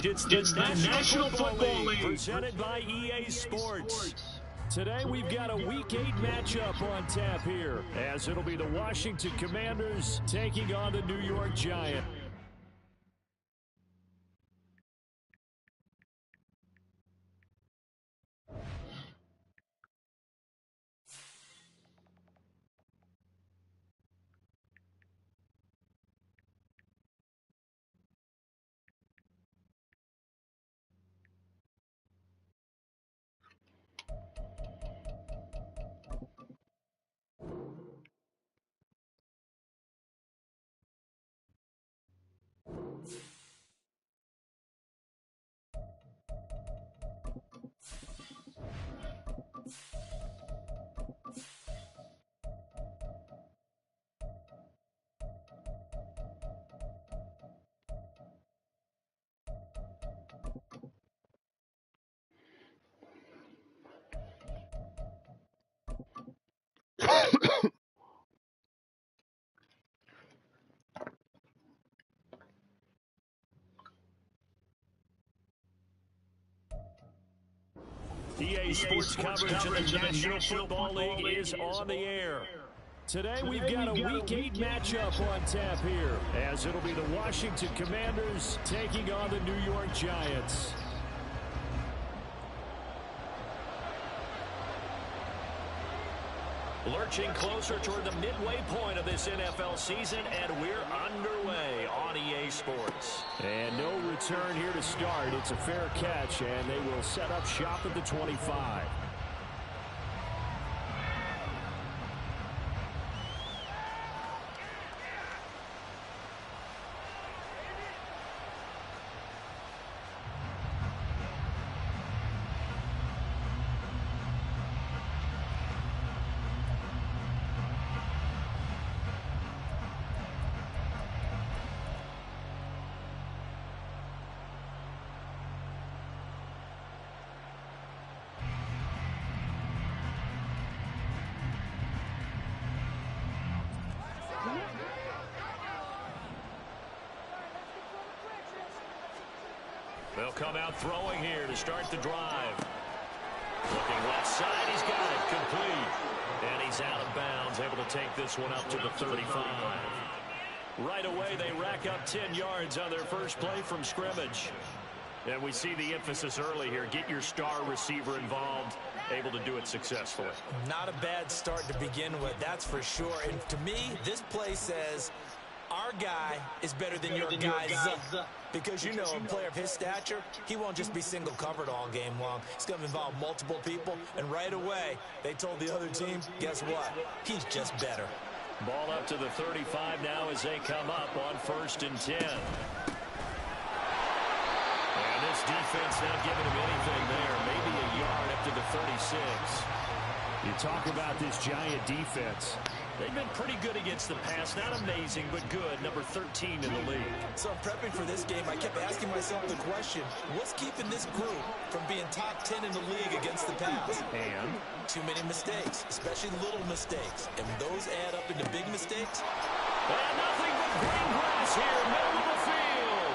It's the National Football League, presented by EA Sports. Today we've got a Week 8 matchup on tap here, as it'll be the Washington Commanders taking on the New York Giants. EA Sports coverage of the National Football League is on the air. Today we've got a Week 8 matchup on tap here, as it'll be the Washington Commanders taking on the New York Giants. Lurching closer toward the midway point of this NFL season, and we're underway on EA Sports. And no return here to start. It's a fair catch, and they will set up shop at the 25. They'll come out throwing here to start the drive. Looking left side, he's got it complete. And he's out of bounds, able to take this one up to the 35. Right away, they rack up 10 yards on their first play from scrimmage. And we see the emphasis early here. Get your star receiver involved, able to do it successfully. Not a bad start to begin with, that's for sure. And to me, this play says, our guy is better than your guy's. Because, you know, a player of his stature, he won't just be single covered all game long. It's going to involve multiple people. And right away, they told the other team, guess what? He's just better. Ball up to the 35 now as they come up on 1st and 10. And this defense not giving him anything there. Maybe a yard up to the 36. You talk about this Giant defense. They've been pretty good against the pass. Not amazing, but good. Number 13 in the league. So prepping for this game, I kept asking myself the question, what's keeping this group from being top 10 in the league against the pass? And too many mistakes, especially little mistakes. And those add up into big mistakes. And nothing but green grass here, middle of the field.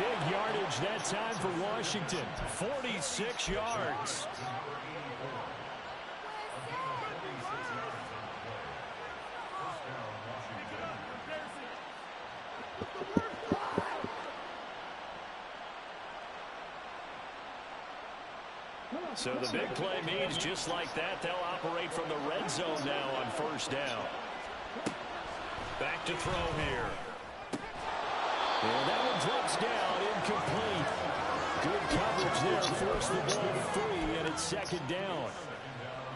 Big yardage that time for Washington. 46 yards. So the big play means just like that, they'll operate from the red zone now on 1st down. Back to throw here. And that one drops down, incomplete. Good coverage there, forced the ball free, and it's 2nd down.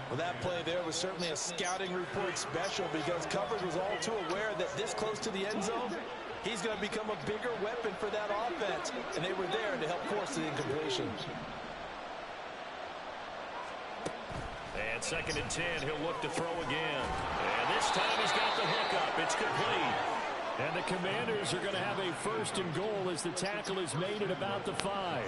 Well, that play there was certainly a scouting report special because coverage was all too aware that this close to the end zone, he's going to become a bigger weapon for that offense. And they were there to help force the incompletion. And 2nd and 10, he'll look to throw again. And this time he's got the hookup. It's complete. And the Commanders are going to have a 1st and goal as the tackle is made at about the 5.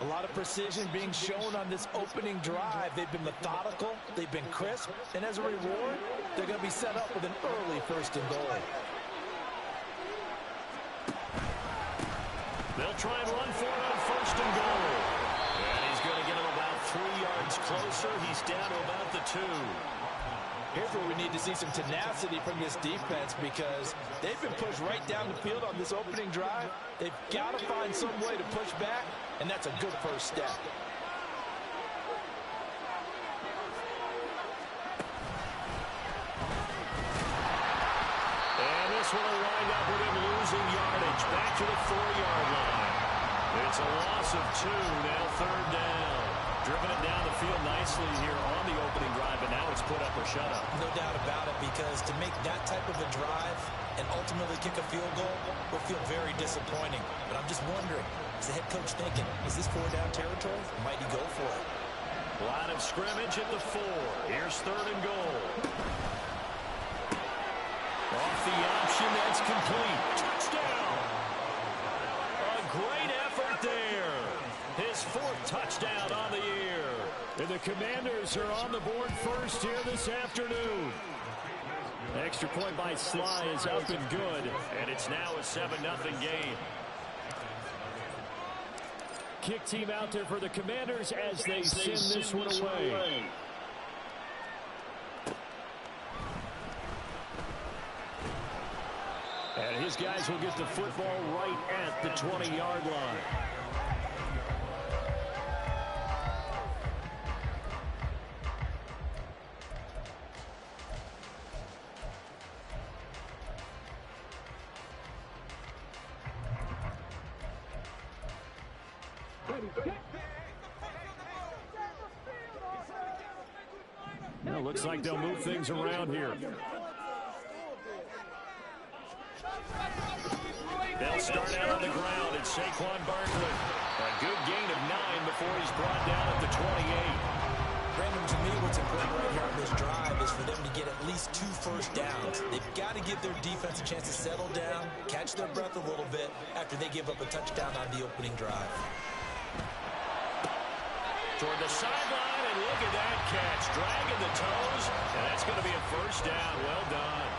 A lot of precision being shown on this opening drive. They've been methodical, they've been crisp, and as a reward, they're going to be set up with an early 1st and goal. They'll try and run for it on first and goal. And he's going to get him about 3 yards closer. He's down to about the 2. Here's where we need to see some tenacity from this defense because they've been pushed right down the field on this opening drive. They've got to find some way to push back, and that's a good first step. And this one will wind up with him losing yardage back to the 4-yard line. It's a loss of 2, now 3rd down. Driven it down the field nicely here on the opening drive, but now it's put up or shut up. No doubt about it, because to make that type of a drive and ultimately kick a field goal will feel very disappointing. But I'm just wondering, is the head coach thinking, is this 4-down territory? Or might he go for it? Line of scrimmage at the 4. Here's 3rd and goal. Off the option, that's complete. Touchdown! A great effort there. His 4th touchdown on the year. And the Commanders are on the board first here this afternoon. Extra point by Sly is up and good. And it's now a 7-0 game. Kick team out there for the Commanders as they send this one away. And his guys will get the football right at the 20-yard line. Well, looks like they'll move things around here. They'll start out on the ground. It's Saquon Barkley. A good gain of 9 before he's brought down at the 28. Brandon, to me, what's important right here on this drive is for them to get at least 2 first downs. They've got to give their defense a chance to settle down, catch their breath a little bit after they give up a touchdown on the opening drive. Toward the sideline, and look at that catch. Dragging the toes, and that's going to be a first down. Well done.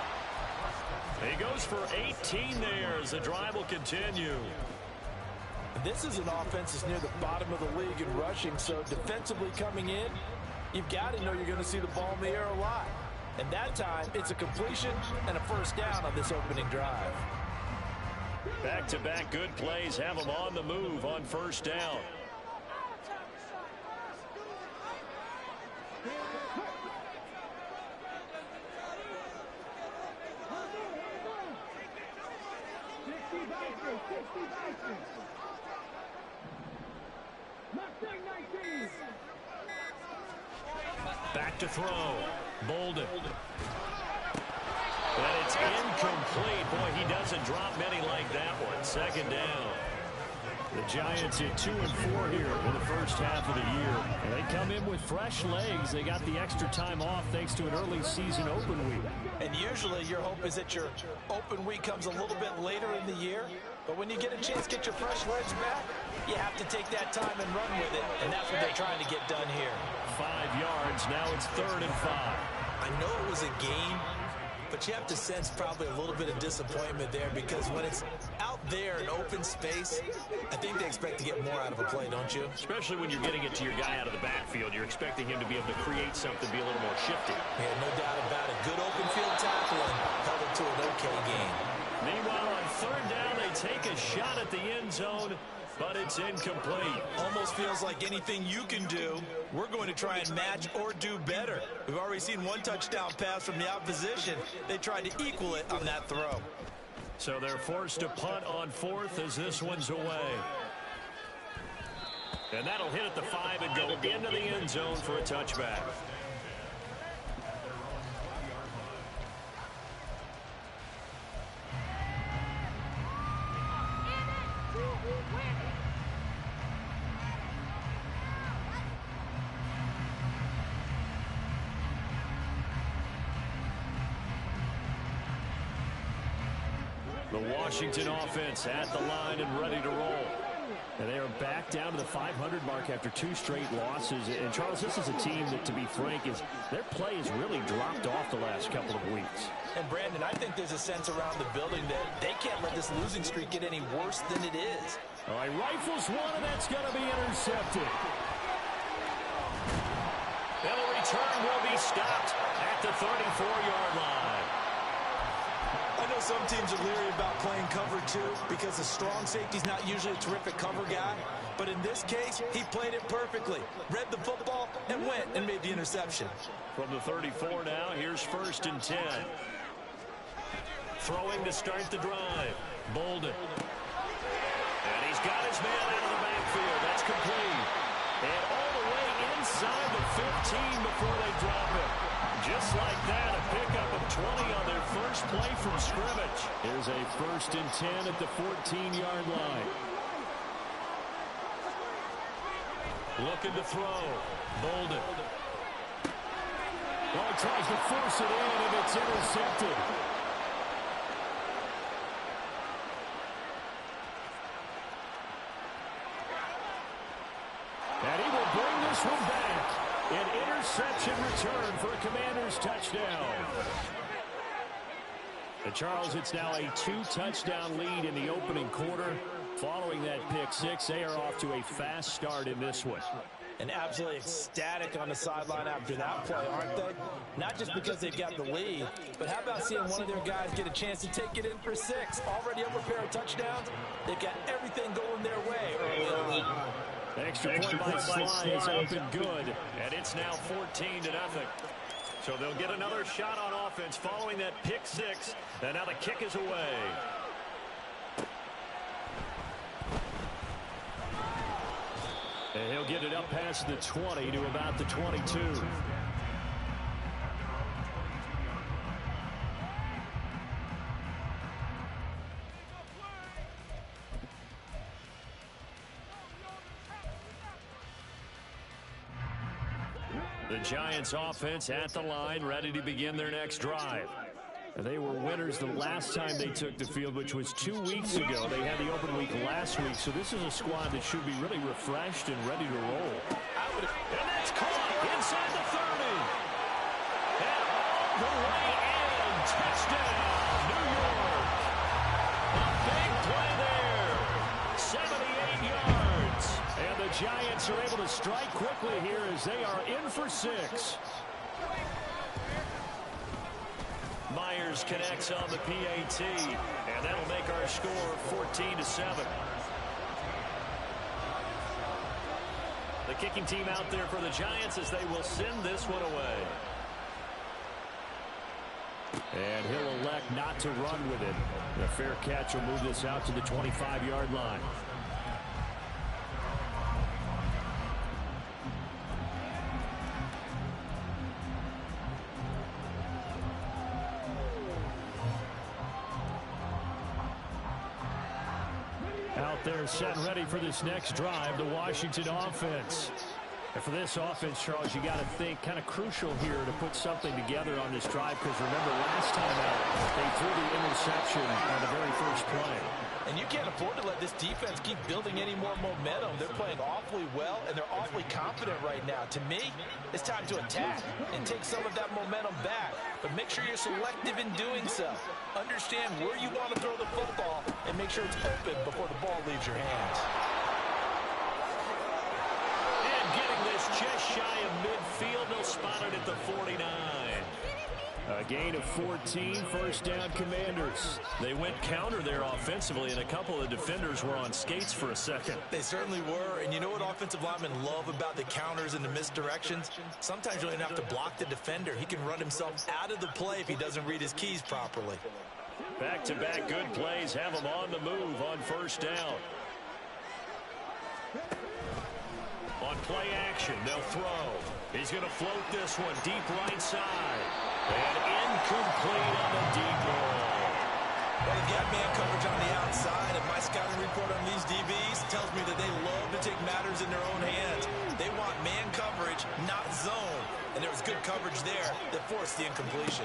He goes for 18 there as the drive will continue. This is an offense that's near the bottom of the league in rushing, so defensively coming in, you've got to know you're going to see the ball in the air a lot. And that time, it's a completion and a first down on this opening drive. Back-to-back good plays have them on the move on first down. Back to throw. Bolden. And it's incomplete. Boy, he doesn't drop many like that one. 2nd down. The Giants at 2-4 here in the first half of the year. And they come in with fresh legs. They got the extra time off thanks to an early season open week. And usually your hope is that your open week comes a little bit later in the year. But when you get a chance to get your fresh legs back, you have to take that time and run with it. And that's what they're trying to get done here. 5 yards. Now it's 3rd and 5. I know it was a game, but you have to sense probably a little bit of disappointment there because when it's out there in open space, I think they expect to get more out of a play, don't you? Especially when you're getting it to your guy out of the backfield. You're expecting him to be able to create something, be a little more shifty. Yeah, no doubt about it. Good open field tackling held it to an okay game. Meanwhile, on 3rd down, they take a shot at the end zone, but it's incomplete. Almost feels like anything you can do, we're going to try and match or do better. We've already seen 1 touchdown pass from the opposition. They tried to equal it on that throw. So they're forced to punt on 4th as this one's away. And that'll hit at the 5 and go into the end zone for a touchback. The Washington offense at the line and ready to roll. And they are back down to the 500 mark after 2 straight losses. And, Charles, this is a team that, to be frank, their play has really dropped off the last couple of weeks. And, Brandon, I think there's a sense around the building that they can't let this losing streak get any worse than it is. All right, rifles one, and that's going to be intercepted. And the return will be stopped at the 34-yard line. I know some teams are leery about playing cover 2 because a strong safety's not usually a terrific cover guy. But in this case, he played it perfectly. Read the football and went and made the interception. From the 34 now, here's 1st and 10. Throwing to start the drive. Bolden. And he's got his man out of the backfield. That's complete. And all the way inside the 15 before they drop it. Just like that, a pickup of 20 on their first play from scrimmage. Here's a 1st and 10 at the 14-yard line. Looking to throw. Bolden. Well, tries to force it in, and it's intercepted. And he will bring this one back. An interception return for a Commanders touchdown. And Charles, it's now a 2-touchdown lead in the opening quarter. Following that pick 6, they are off to a fast start in this one. And absolutely ecstatic on the sideline after that play, aren't they? Not just because they've got the lead, but how about seeing one of their guys get a chance to take it in for 6? Already up a pair of touchdowns. They've got everything going their way early on. Extra point by Sly is up and good, and it's now 14-0. So they'll get another shot on offense following that pick 6, and now the kick is away. And he'll get it up past the 20 to about the 22. The Giants offense at the line, ready to begin their next drive. They were winners the last time they took the field, which was 2 weeks ago. They had the open week last week, so this is a squad that should be really refreshed and ready to roll. And that's caught inside the 30. And all the way in. Touchdown, New York. A big play there. 78 yards. And the Giants are able to strike quickly here as they are in for 6. Myers connects on the PAT, and that'll make our score 14-7. The kicking team out there for the Giants as they will send this one away. And he'll elect not to run with it. The fair catch will move this out to the 25-yard line. Out there set and ready for this next drive, the Washington offense. And for this offense, Charles, you got to think kind of crucial here to put something together on this drive, because remember last time out, they threw the interception on the very first play. And you can't afford to let this defense keep building any more momentum. They're playing awfully well, and they're awfully confident right now. To me, it's time to attack and take some of that momentum back. But make sure you're selective in doing so. Understand where you want to throw the football and make sure it's open before the ball leaves your hands. And getting this just shy of midfield, they'll spot it at the 49. A gain of 14, first down Commanders. They went counter there offensively, and a couple of defenders were on skates for a second. They certainly were, and you know what offensive linemen love about the counters and the misdirections? Sometimes you don't even have to block the defender. He can run himself out of the play if he doesn't read his keys properly. Back-to-back good plays have them on the move on first down. On play action, they'll throw. He's going to float this one deep right side. And incomplete on the deep ball. Well, they've got man coverage on the outside, and my scouting report on these DBs tells me that they love to take matters in their own hands. They want man coverage, not zone. And there was good coverage there that forced the incompletion.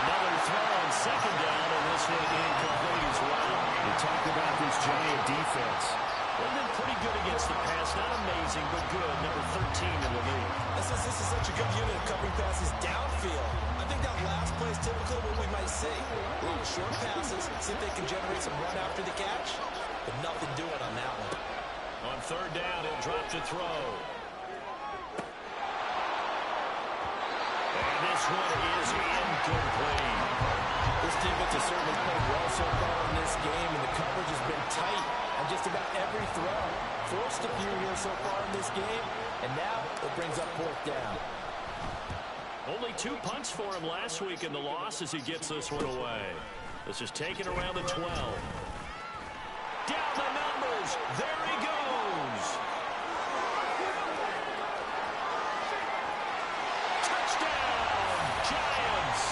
Another throw on second down, and this one talk about this Giant defense. They've been pretty good against the pass. Not amazing, but good. Number 13 in the league. Since this is such a good unit of covering passes downfield, I think that last play is typical of what we might see. A lot of short passes, see if they can generate some run after the catch, but nothing doing on that one. On third down, he'll drop to throw. And this one is incomplete. This defense has certainly played well so far in this game, and the coverage has been tight on just about every throw. Forced a few here so far in this game, and now it brings up fourth down. Only 2 punts for him last week in the loss as he gets this one away. This is taken around the 12. Down the numbers. There he goes. Touchdown, Giants.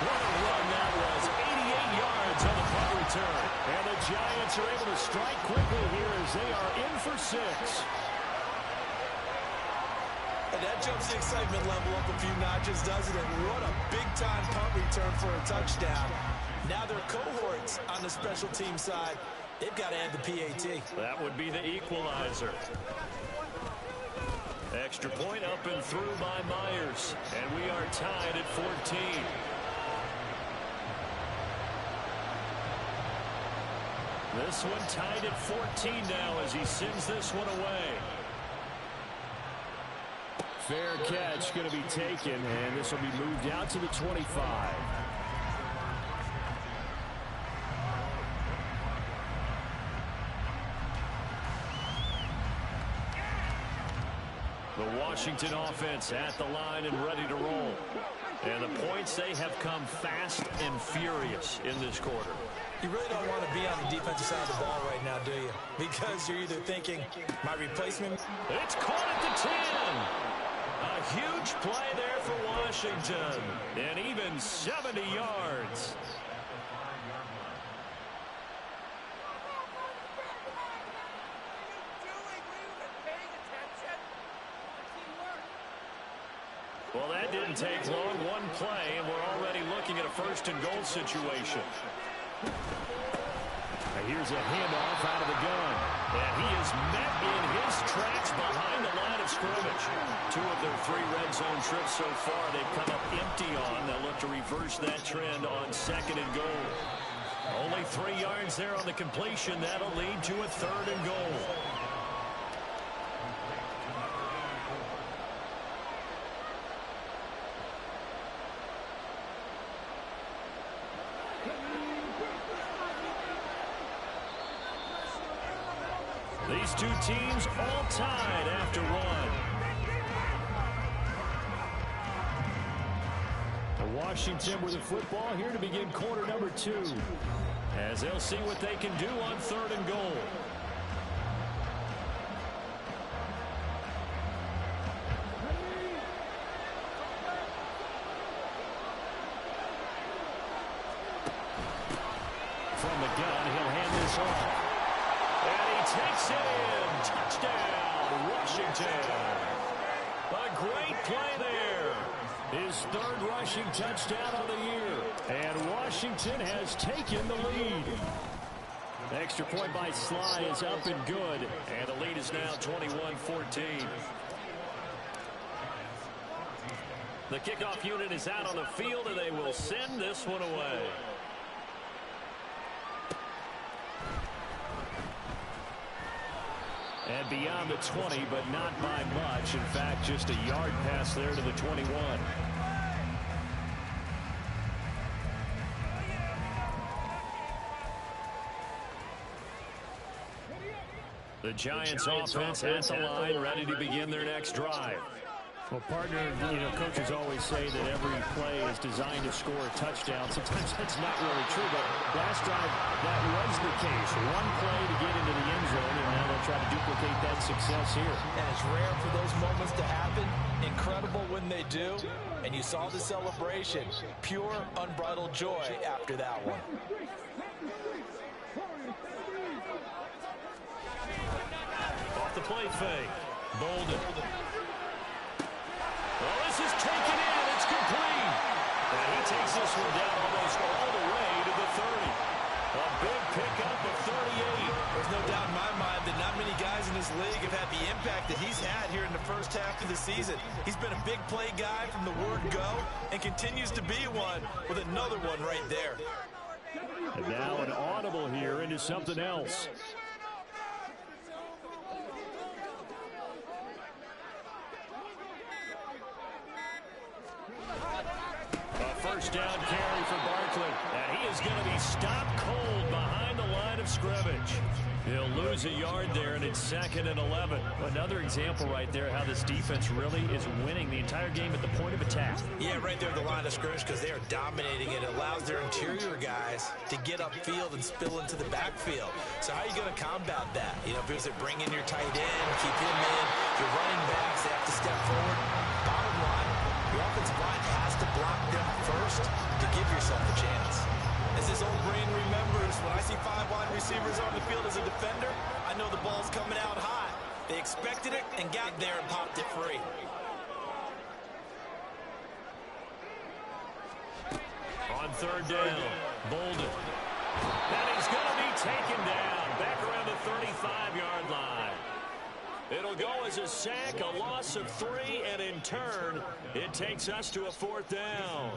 What a run that was. 88 yards on the punt return. And the Giants are able to strike quickly here as they are in for 6. And that jumps the excitement level up a few notches, doesn't it? What a big-time punt return for a touchdown. Now their cohorts on the special team side, they've got to add the PAT. That would be the equalizer. Extra point up and through by Myers. And we are tied at 14. This one tied at 14 now as he sends this one away. Fair catch going to be taken, and this will be moved out to the 25. The Washington offense at the line and ready to roll. And the points, they have come fast and furious in this quarter. You really don't want to be on the defensive side of the ball right now, do you? Because you're either thinking, my replacement. It's caught at the 10. A huge play there for Washington. And even 70 yards. Well, that didn't take long. One play, and we're already looking at a first-and-goal situation. Here's a handoff out of the gun. And he is met in his tracks behind the line of scrimmage. 2 of their 3 red zone trips so far they've come up empty on. They'll look to reverse that trend on second and goal. Only 3 yards there on the completion. That'll lead to a third and goal. These 2 teams all tied after 1. Washington with the football here to begin quarter number 2. As they'll see what they can do on third and goal. From the gun, he'll hand this off. And he takes it in. Touchdown, Washington. A great play there. His 3rd rushing touchdown of the year. And Washington has taken the lead. Extra point by Sly is up and good. And the lead is now 21-14. The kickoff unit is out on the field, and they will send this one away. And beyond the 20, but not by much. In fact, just a yard pass there to the 21. The Giants offense at the line, ready to begin their next drive. Well, partner, coaches always say that every play is designed to score a touchdown. Sometimes that's not really true, but last drive, that was the case. One play to get into the end zone, and now they'll try to duplicate that success here. And it's rare for those moments to happen. Incredible when they do. And you saw the celebration. Pure, unbridled joy after that one. Off the play fake. Bolden. Well, this is taken in. It's complete. And he takes this one down almost all the way to the 30. A big pickup of 30 first half of the season. He's been a big play guy from the word go and continues to be one with another one right there. And now an audible here into something else. A first down carry for Barkley. And he is going to be stopped cold behind the line of scrimmage. He'll lose a yard there, and it's 2nd and 11. Another example right there how this defense really is winning the entire game at the point of attack. Yeah, right there at the line of scrimmage because they are dominating it. It allows their interior guys to get upfield and spill into the backfield. So how are you going to combat that? You know, if you bring in your tight end, keep him in, your running backs, they have to step forward. Bottom line, your offensive line has to block them first to give yourself a chance. As his old brain remembers, when I see 5 wide receivers on the field as a defender, I know the ball's coming out hot. They expected it and got there and popped it free. On 3rd down, Bolden. And he's going to be taken down back around the 35-yard line. It'll go as a sack, a loss of 3, and in turn, it takes us to a 4th down.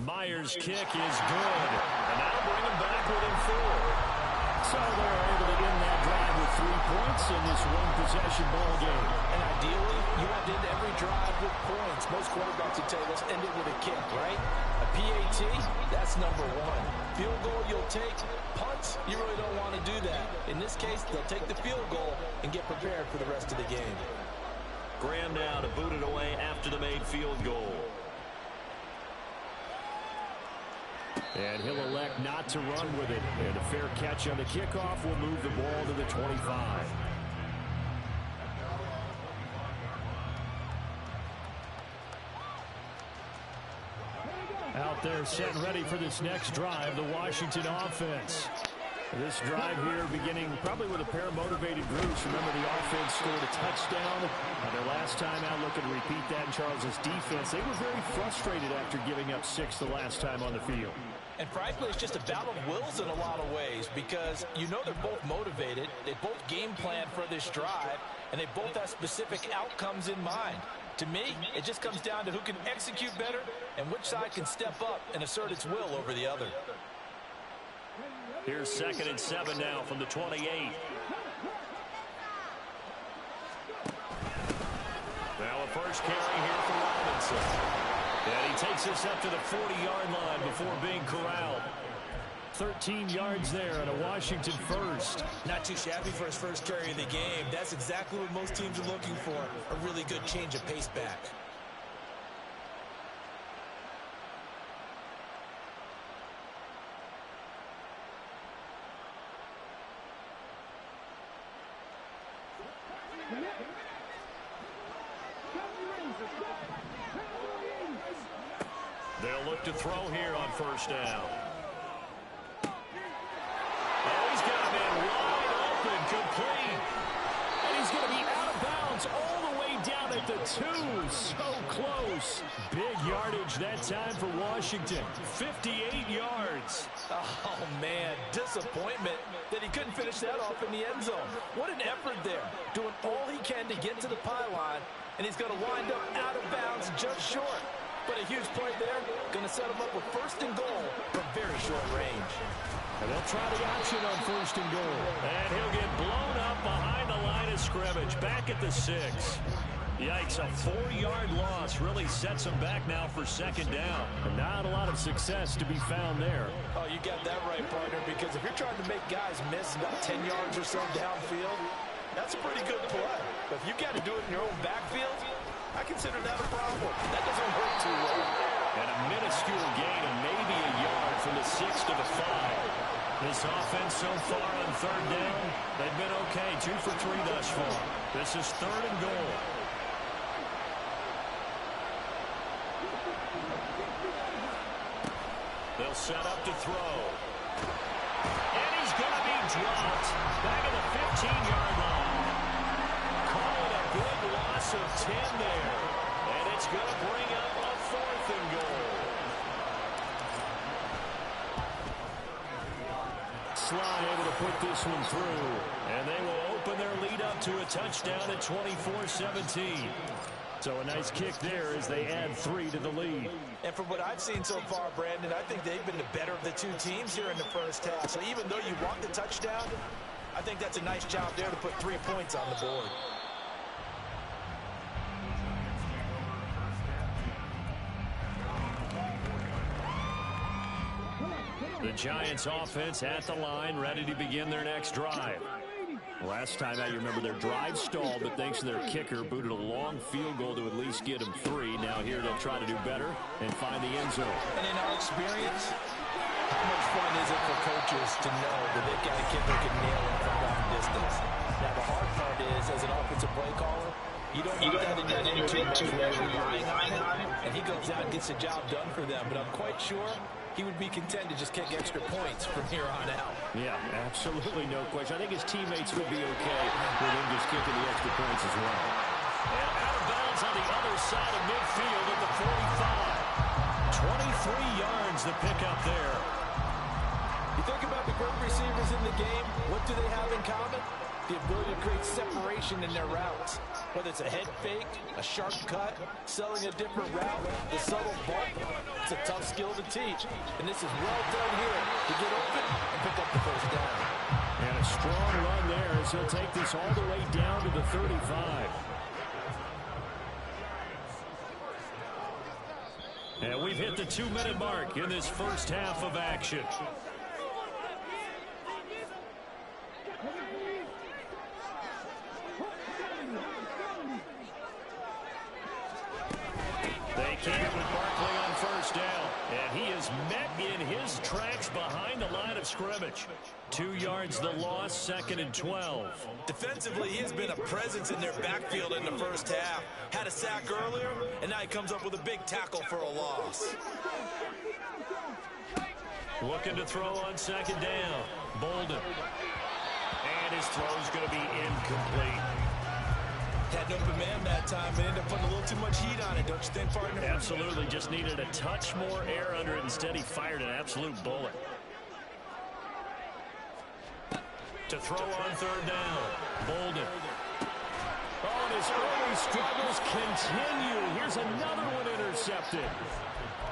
Myers' kick is good, and that'll bring him back within 4. So they're able to end that drive with 3 points in this one-possession ball game. And ideally, you want to end every drive with points. Most quarterbacks would tell us end it with a kick, right? A PAT, that's number 1. Field goal you'll take. Punts, you really don't want to do that. In this case, they'll take the field goal and get prepared for the rest of the game. Graham now to boot it away after the made field goal. And he'll elect not to run with it. And a fair catch on the kickoff will move the ball to the 25. Out there set and ready for this next drive, the Washington offense. This drive here beginning probably with a pair of motivated groups. Remember, the offense scored a touchdown. Their last time out, looking to repeat that in Charles's defense. They were very frustrated after giving up 6 the last time on the field. And frankly, it's just a battle of wills in a lot of ways because you know they're both motivated. They both game plan for this drive, and they both have specific outcomes in mind. To me, it just comes down to who can execute better and which side can step up and assert its will over the other. Here's 2nd and 7 now from the 28. Now a first carry here for Robinson. And he takes us up to the 40-yard line before being corralled. 13 yards there and a Washington first. Not too shabby for his first carry of the game. That's exactly what most teams are looking for, a really good change of pace back. They'll look to throw here on first down. Oh, he's got a man wide open, complete. And he's going to be out of bounds all the way down at the 2. So close. Big yardage that time for Washington. 58 yards. Oh, man, disappointment that he couldn't finish that off in the end zone. What an effort there. Doing all he can to get to the pylon, and he's going to wind up out of bounds just short. But a huge play there, going to set him up with 1st and goal from very short range. And they'll try the option on 1st and goal. And he'll get blown up behind the line of scrimmage, back at the 6. Yikes, a 4-yard loss really sets him back now for 2nd down. And not a lot of success to be found there. Oh, you got that right, partner, because if you're trying to make guys miss about 10 yards or so downfield, that's a pretty good play. But if you got to do it in your own backfield, I consider that a problem. That doesn't hurt too well. And a minuscule gain of maybe a yard from the 6 to the 5. This offense so far on 3rd down, they've been okay. 2 for 3 thus far. This is 3rd and goal. They'll set up to throw. And he's going to be dropped back at the 15-yard line. Call it a big loss of 10 there. And it's going to bring up a 4th and goal. line able to put this one through. And they will open their lead up to a touchdown at 24-17. So a nice kick there as they add 3 to the lead. And from what I've seen so far, Brandon, I think they've been the better of the two teams here in the first half. So even though you want the touchdown, I think that's a nice job there to put 3 points on the board. The Giants offense at the line, ready to begin their next drive. Last time out, you remember their drive stalled, but thanks to their kicker, booted a long field goal to at least get them 3. Now here they'll try to do better and find the end zone. And in our experience, how much fun is it for coaches to know that they've got a kid that can nail it from long distance? Now the hard part is, as an offensive play caller, you don't want that in your team relying on it, and he goes out and gets the job done for them. But I'm quite sure he would be content to just kick extra points from here on out. Yeah, absolutely no question. I think his teammates would be okay with him just kicking the extra points as well. And out of bounds on the other side of midfield at the 45. 23 yards the pickup there. You think about the great receivers in the game, what do they have in common? The ability to create separation in their routes. Whether it's a head fake, a sharp cut, selling a different route, the subtle bump, it's a tough skill to teach. And this is well done here to get open and pick up the first down. And a strong run there as he'll take this all the way down to the 35. And we've hit the 2-minute mark in this first half of action. They keep it with Barkley on first down. And he is met in his tracks behind the line of scrimmage. 2 yards the loss, 2nd and 12. Defensively, he has been a presence in their backfield in the first half. Had a sack earlier, and now he comes up with a big tackle for a loss. Looking to throw on 2nd down. Bolden. And his throw's going to be incomplete. Had an open man that time, but ended up putting a little too much heat on it, don't you think, partner? Absolutely. Just needed a touch more air under it. Instead, he fired an absolute bullet. To throw on 3rd down. Bolden. Oh, and his early struggles continue. Here's another one intercepted.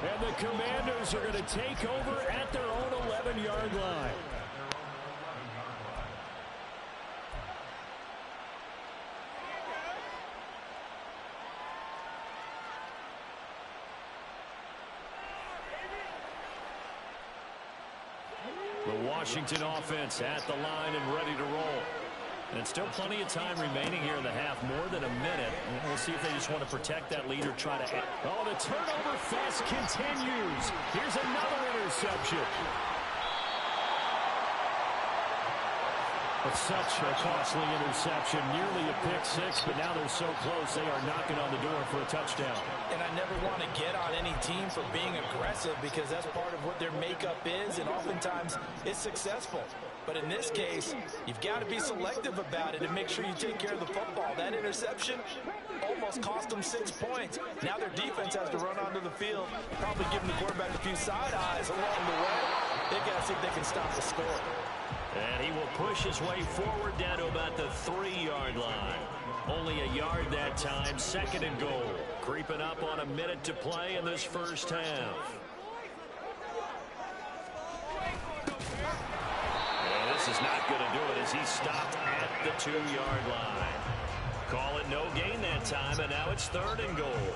And the Commanders are going to take over at their own 11-yard line. The Washington offense at the line and ready to roll. And still plenty of time remaining here in the half, more than a minute. And we'll see if they just want to protect that lead or try to... Oh, the turnover fest continues. Here's another interception. But such a costly interception, nearly a pick six, but now they're so close they are knocking on the door for a touchdown. And I never want to get on any team for being aggressive because that's part of what their makeup is, and oftentimes it's successful. But in this case, you've got to be selective about it and make sure you take care of the football. That interception almost cost them 6 points. Now their defense has to run onto the field, probably giving the quarterback a few side eyes along the way. They've got to see if they can stop the score. And he will push his way forward down to about the 3-yard line. Only a yard that time, 2nd and goal. Creeping up on a minute to play in this first half. And this is not going to do it as he stopped at the 2-yard line. Call it no gain that time, and now it's 3rd and goal.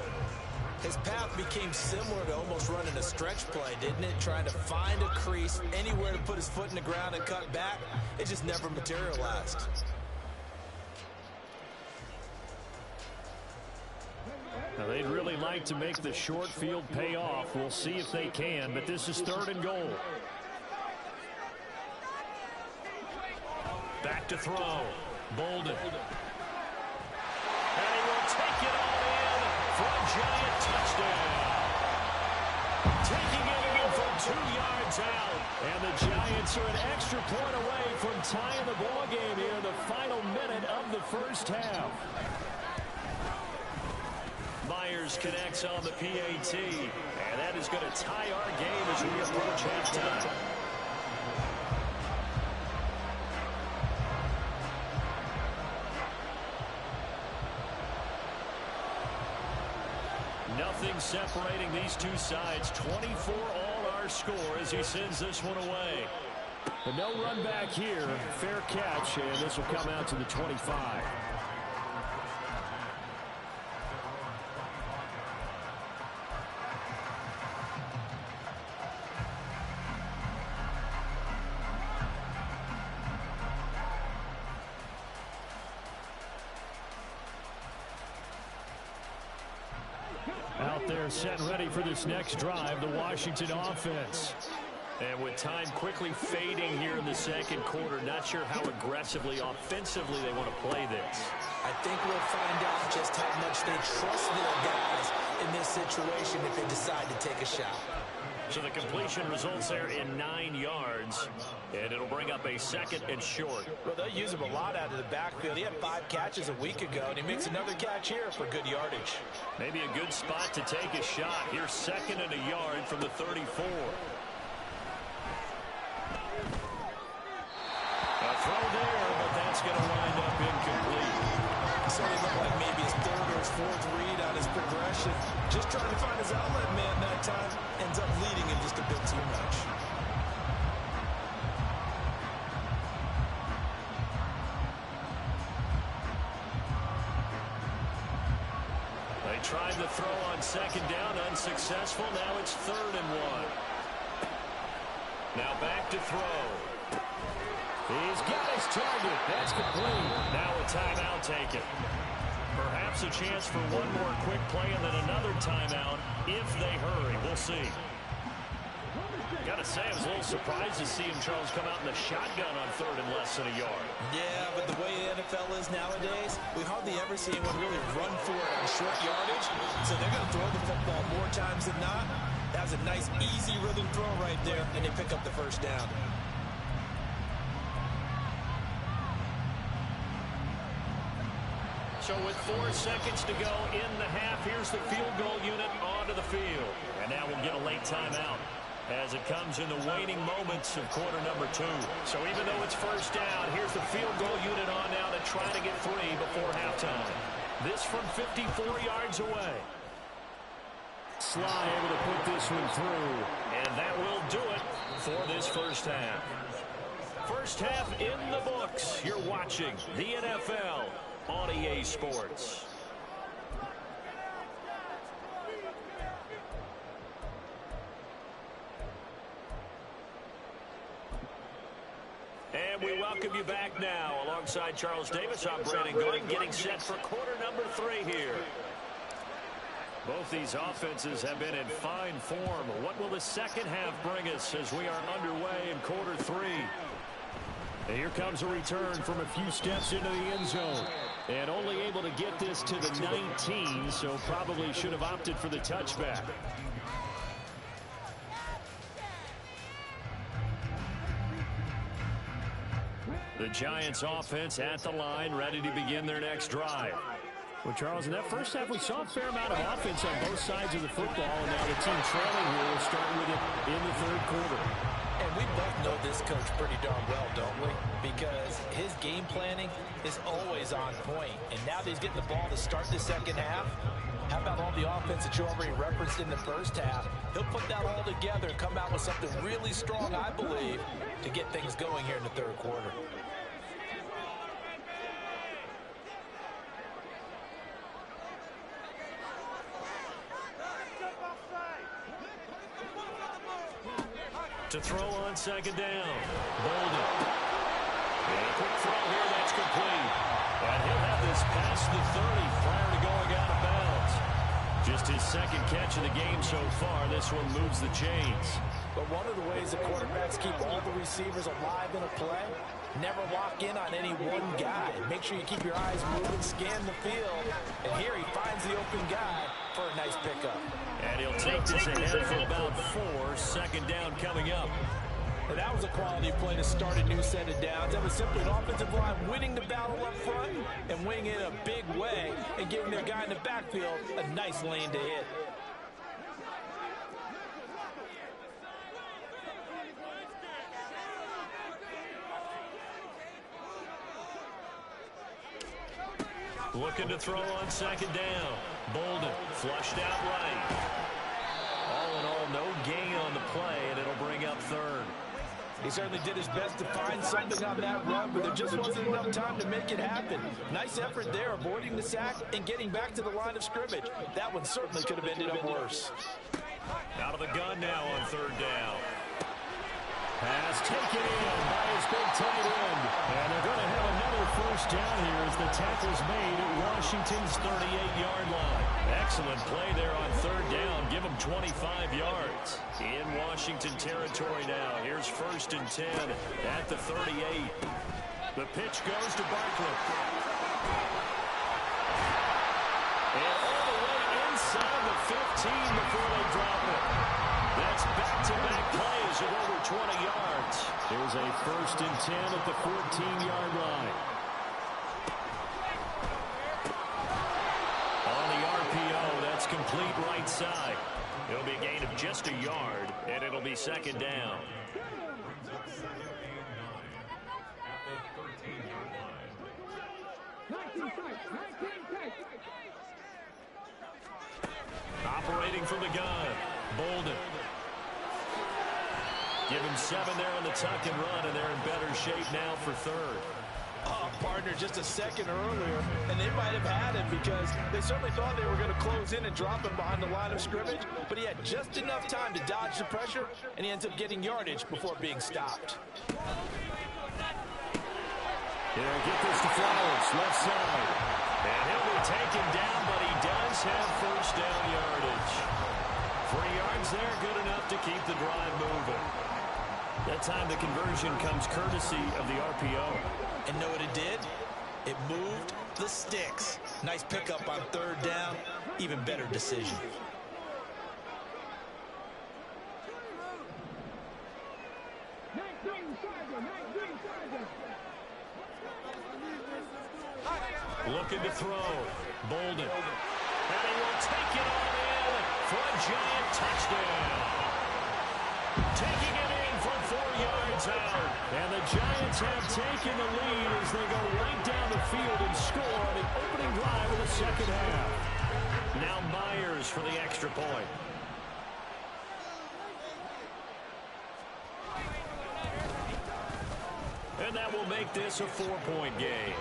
His path became similar to almost running a stretch play, didn't it? Trying to find a crease, anywhere to put his foot in the ground and cut back. It just never materialized. Now, they'd really like to make the short field pay off. We'll see if they can, but this is 3rd and goal. Back to throw. Bolden. And he will take it all in for a Giant touchdown. Taking it in from 2 yards out. And the Giants are an extra point away from tying the ball game here in the final minute of the first half. Myers connects on the PAT. And that is going to tie our game as we approach halftime. Nothing separating these two sides. 24 all our score as he sends this one away. But no run back here. Fair catch, and this will come out to the 25. Out there set and ready for this next drive, the Washington offense. And with time quickly fading here in the second quarter, not sure how aggressively, offensively they want to play this. I think we'll find out just how much they trust their guys in this situation if they decide to take a shot. So the completion results there in 9 yards, and it'll bring up a second and short. Well, they'll use him a lot out of the backfield. He had 5 catches a week ago, and he makes another catch here for good yardage. Maybe a good spot to take a shot. Here's second and a yard from the 34. A throw there, but that's going to wind up incomplete. So he looked like maybe his third or his fourth read on his progression. Just trying to find his outlet man that time. Ends up leading him just a bit too much. They tried the throw on second down, unsuccessful. Now it's 3rd and 1. Now back to throw. He's got his target. That's complete. Now a timeout taken. Perhaps a chance for one more quick play and then another timeout if they hurry. We'll see. Got to say, I was a little surprised to see him, Charles, come out in the shotgun on 3rd and less than a yard. Yeah, but the way the NFL is nowadays, we hardly ever see anyone really run for it on short yardage. So they're going to throw the football more times than not. That was a nice, easy rhythm throw right there, and they pick up the first down. So with 4 seconds to go in the half, here's the field goal unit onto the field. And now we'll get a late timeout as it comes in the waning moments of quarter number 2. So even though it's first down, here's the field goal unit on now to try to get 3 before halftime. This from 54 yards away. Sly able to put this one through. And that will do it for this first half. First half in the books. You're watching the NFL on EA Sports. And we welcome you back now. Alongside Charles Davis, I'm Brandon Gooding, getting set for quarter number 3 here. Both these offenses have been in fine form. What will the second half bring us as we are underway in quarter 3? And here comes a return from a few steps into the end zone. And only able to get this to the 19, so probably should have opted for the touchback. The Giants offense at the line, ready to begin their next drive. Well, Charles, in that first half, we saw a fair amount of offense on both sides of the football, and now the team trailing here will start with it in the 3rd quarter. And we both know this coach pretty darn well, don't we? Because his game planning is always on point. And now that he's getting the ball to start the second half, how about all the offense that you already referenced in the first half? He'll put that all together and come out with something really strong, I believe, to get things going here in the 3rd quarter. To throw on second down. Bolden. And a quick throw here, that's complete. And he'll have this past the 30 prior to going out of bounds. Just his second catch of the game so far. This one moves the chains. But one of the ways the quarterbacks keep all the receivers alive in a play, never lock in on any one guy. Make sure you keep your eyes moving, scan the field. And here he finds the open guy for a nice pickup. And he'll take this ahead for about 4. Second down coming up. And that was a quality play to start a new set of downs. That was simply an offensive line winning the battle up front and winning it in a big way and giving their guy in the backfield a nice lane to hit. Looking to throw on second down. Bolden Flushed out right. All in all, no gain on the play, and it'll bring up third. He certainly did his best to find something on that run, but there just wasn't enough time to make it happen. Nice effort there, avoiding the sack and getting back to the line of scrimmage. That one certainly could have ended up worse. Out of the gun now on third down. Pass taken in by his big tight end. And they're going to have another first down here as the tackle's made at Washington's 38-yard line. Excellent play there on third down. Give them 25 yards. In Washington territory now. Here's 1st and 10 at the 38. The pitch goes to Barkley. And all the way inside the 15 before they drop it. That's back-to-back plays of over 20 yards. Here's a 1st and 10 at the 14-yard line. On the RPO, that's complete right side. It'll be a gain of just a yard, and it'll be 2nd down. Operating from the gun, Bolden. Give him 7 there on the tuck and run, and they're in better shape now for third. Oh, partner, just a second earlier, and they might have had him because they certainly thought they were going to close in and drop him behind the line of scrimmage, but he had just enough time to dodge the pressure, and he ends up getting yardage before being stopped. Here, get this to Flowers, left side. And he'll be taken down, but he does have first down yardage. 3 yards there, good enough to keep the drive moving. That time the conversion comes courtesy of the RPO. And know what it did? It moved the sticks. Nice pickup on third down. Even better decision. Looking to throw. Bolden. And he will take it all in for a giant touchdown. Taking it in from 4 yards out. And the Giants have taken the lead as they go right down the field and score on the opening drive of the second half. Now Myers for the extra point. And that will make this a 4-point game.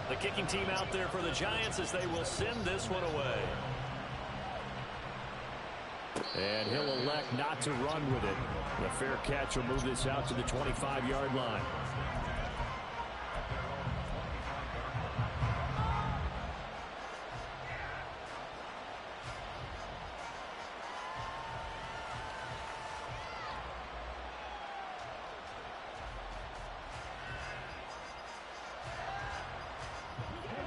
The kicking team out there for the Giants as they will send this one away. And he'll elect not to run with it. The fair catch will move this out to the 25-yard line.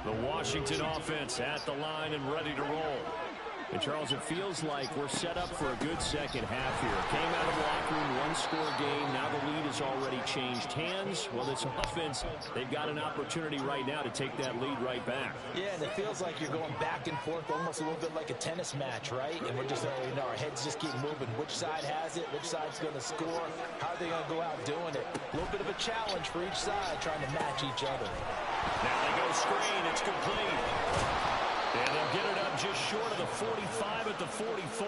The Washington offense at the line and ready to roll. And, Charles, it feels like we're set up for a good second half here. Came out of the locker room, one-score game. Now the lead has already changed hands. Well, this offense, they've got an opportunity right now to take that lead right back. Yeah, and it feels like you're going back and forth almost a little bit like a tennis match, right? And we're just, our heads just keep moving. Which side has it? Which side's going to score? How are they going to go out doing it? A little bit of a challenge for each side trying to match each other. Now they go screen. It's complete. And they'll get it up just short of the 45 at the 44.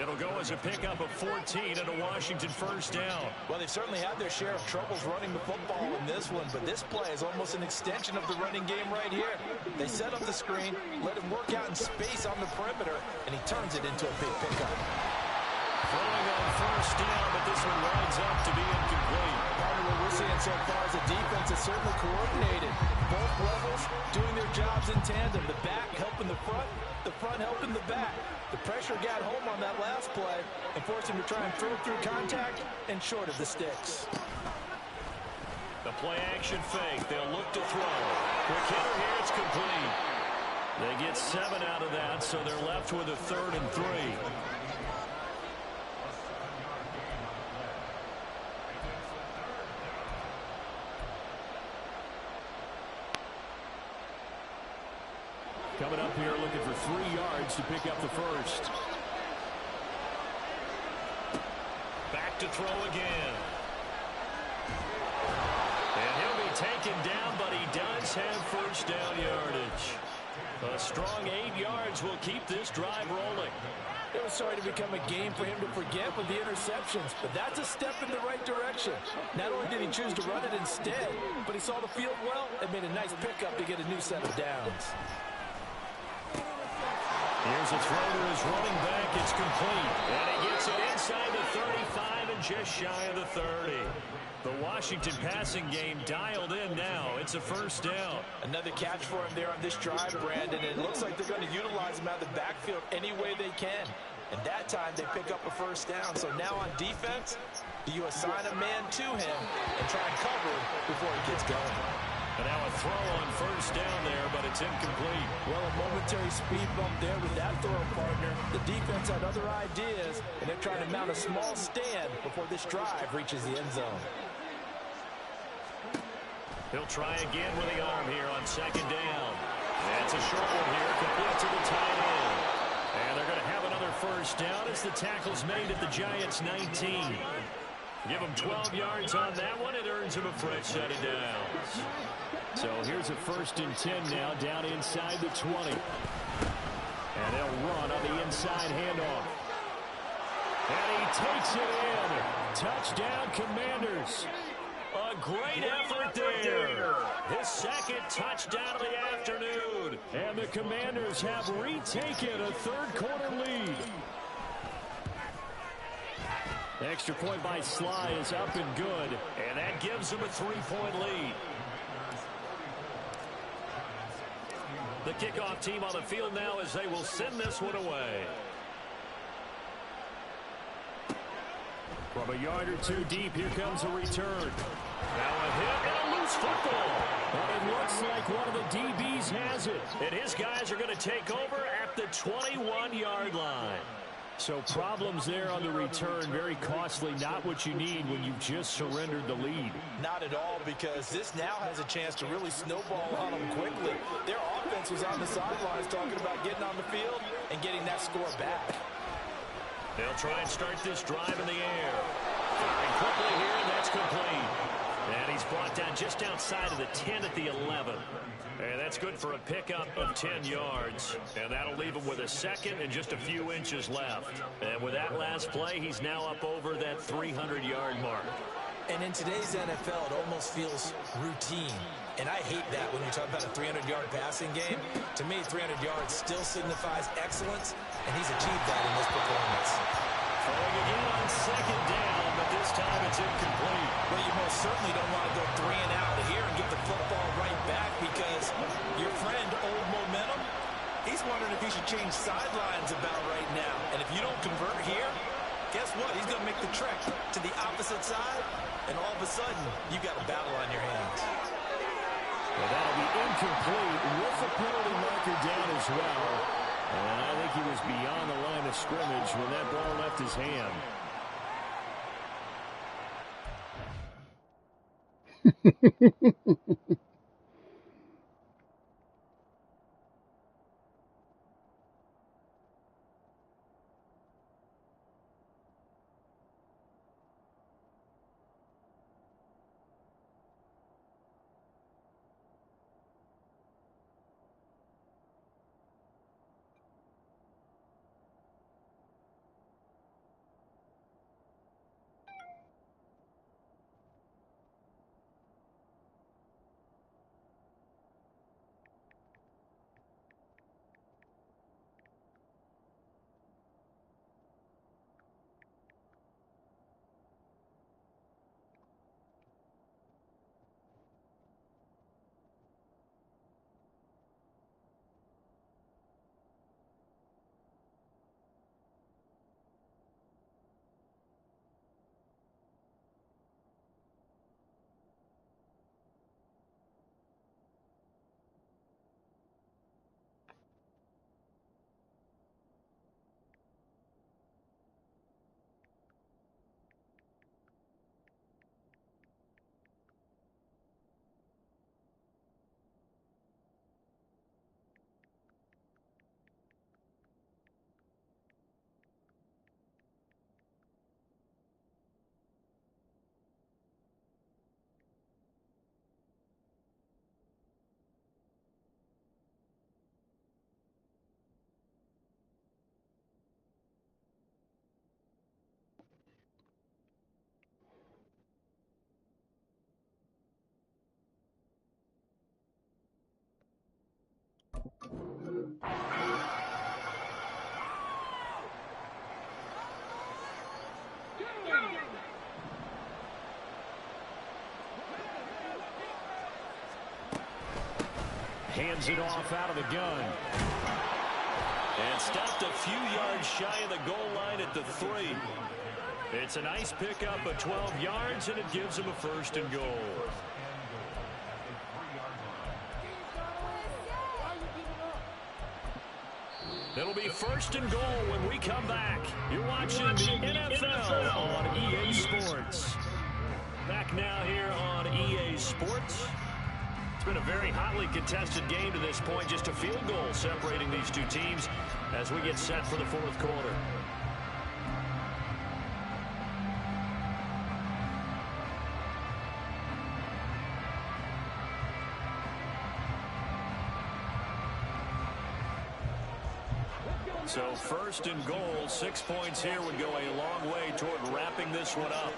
It'll go as a pickup of 14 and a Washington first down. Well, they've certainly had their share of troubles running the football in this one, but this play is almost an extension of the running game right here. They set up the screen, let him work out in space on the perimeter, and he turns it into a big pickup. Throwing on first down, but this one winds up to be incomplete. Part of what we're seeing so far is the defense is certainly coordinated. Both levels doing their jobs in tandem. The back helping the front helping the back. The pressure got home on that last play and forced him to try and throw through contact and short of the sticks. The play action fake. They'll look to throw. Quick hitter here. It's complete. They get 7 out of that, so they're left with a 3rd and 3. Coming up here looking for 3 yards to pick up the first. back to throw again. And he'll be taken down, but he does have first down yardage. A strong 8 yards will keep this drive rolling. It was starting to become a game for him to forget with the interceptions, but that's a step in the right direction. Not only did he choose to run it instead, but he saw the field well and made a nice pickup to get a new set of downs. Here's a throw to his running back. It's complete. And he gets it inside the 35 and just shy of the 30. The Washington passing game dialed in now. It's a first down. Another catch for him there on this drive, Brandon. And it looks like they're going to utilize him out of the backfield any way they can. And that time they pick up a first down. So now on defense, do you assign a man to him and try and cover him before he gets going? And now a throw on first down there, but it's incomplete. Well, a momentary speed bump there with that throw, partner. The defense had other ideas, and they're trying to mount a small stand before this drive reaches the end zone. He'll try again with the arm here on second down. That's a short one here, complete to the tight end. And they're going to have another first down as the tackle's made at the Giants' 19. Give him 12 yards on that one. It earns him a fresh set of downs. So here's a 1st and 10 now, down inside the 20. And they'll run on the inside handoff. And he takes it in. Touchdown, Commanders. A great effort there. His second touchdown of the afternoon. And the Commanders have retaken a third-quarter lead. The extra point by Sly is up and good. And that gives him a 3-point lead. The kickoff team on the field now as they will send this one away. From a yard or two deep, here comes a return. Now a hit and a loose football. And it looks like one of the DBs has it. And his guys are going to take over at the 21-yard line. So problems there on the return, very costly, not what you need when you've just surrendered the lead. Not at all, because this now has a chance to really snowball on them quickly. Their offense was on the sidelines talking about getting on the field and getting that score back. They'll try and start this drive in the air. Firing quickly here, and that's complete. And he's brought down just outside of the 10 at the 11. And that's good for a pickup of 10 yards. And that'll leave him with a second and just a few inches left. And with that last play, he's now up over that 300-yard mark. And in today's NFL, it almost feels routine. And I hate that when you talk about a 300-yard passing game. To me, 300 yards still signifies excellence, and he's achieved that in this performance. Throwing again on second down, but this time it's incomplete. Well, you most certainly don't want to go 3 and out here and get the football right back, because your friend, Old Momentum, he's wondering if he should change sidelines about right now. And if you don't convert here, guess what? He's going to make the trek to the opposite side, and all of a sudden, you got a battle on your hands. Well, that'll be incomplete with the penalty marker down as well. And I think he was beyond the line of scrimmage when that ball left his hand. Hands it off out of the gun. And stopped a few yards shy of the goal line at the 3. It's a nice pickup of 12 yards, and it gives him a 1st and goal. It'll be 1st and goal when we come back. You're watching the NFL on EA Sports. Back now here on EA Sports. It's been a very hotly contested game to this point. Just a field goal separating these two teams as we get set for the 4th quarter. So 1st and goal, 6 points here would go a long way toward wrapping this one up.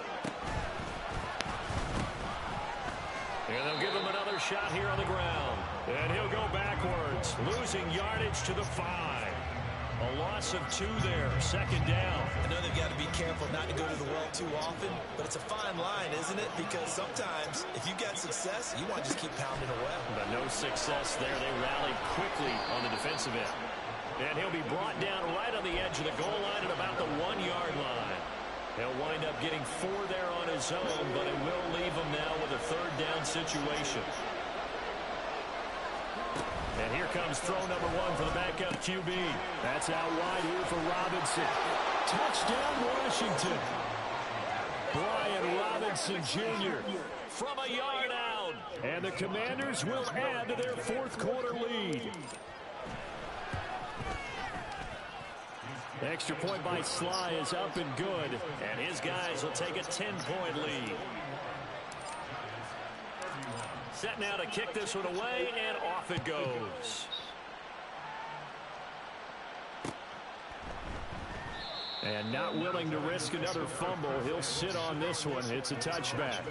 And they'll give him another shot here on the ground. And he'll go backwards, losing yardage to the 5. A loss of 2 there, 2nd down. I know they've got to be careful not to go to the well too often, but it's a fine line, isn't it? Because sometimes, if you've got success, you want to just keep pounding away. But no success there. They rallied quickly on the defensive end. And he'll be brought down right on the edge of the goal line at about the 1-yard line. He'll wind up getting 4 there on his own, but it will leave him now with a 3rd down situation. And here comes throw number 1 for the backup QB. That's out wide here for Robinson. Touchdown, Washington. Brian Robinson Jr. from a yard out. And the Commanders will add to their 4th quarter lead. Extra point by Sly is up and good. And his guys will take a 10-point lead. Set now to kick this one away, and off it goes. And not willing to risk another fumble, he'll sit on this one. It's a touchback.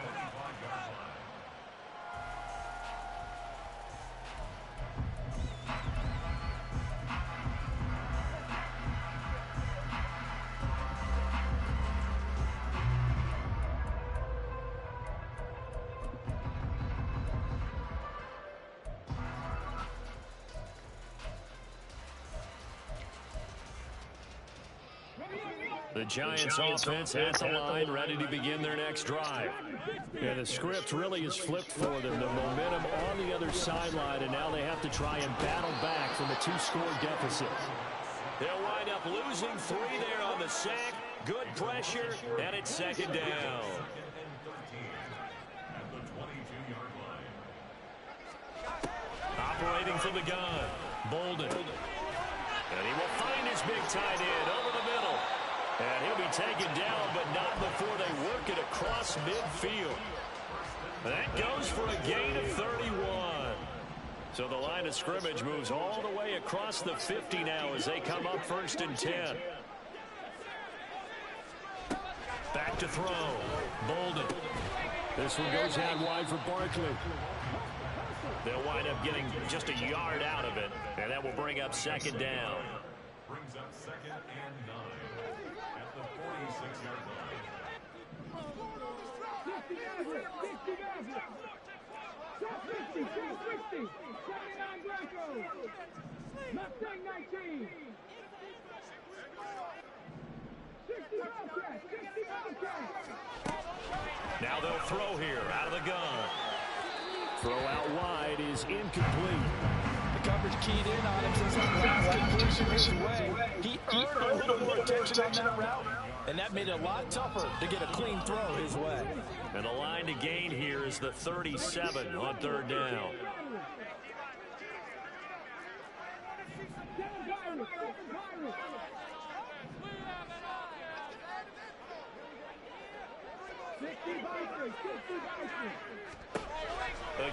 The Giants offense at the line, ready to begin their next drive. And the script really is flipped for them. The momentum on the other sideline, and now they have to try and battle back from a 2-score deficit. They'll wind up losing 3 there on the sack. Good pressure, and it's 2nd down. Operating from the gun, Bolden. And he will find his big tight end over the middle. And he'll be taken down, but not before they work it across midfield. That goes for a gain of 31. So the line of scrimmage moves all the way across the 50 now as they come up 1st and 10. Back to throw. Bolden. This one goes out wide for Barkley. They'll wind up getting just a yard out of it, and that will bring up 2nd down. Brings up 2nd and 9 at the 46-yard line. Now they'll throw here out of the gun. Throw out wide is incomplete. The coverage keyed in on him since that last completion his way. He earned a little more attention on that route, and that made it a lot tougher to get a clean throw his way. And the line to gain here is the 37 on 3rd down.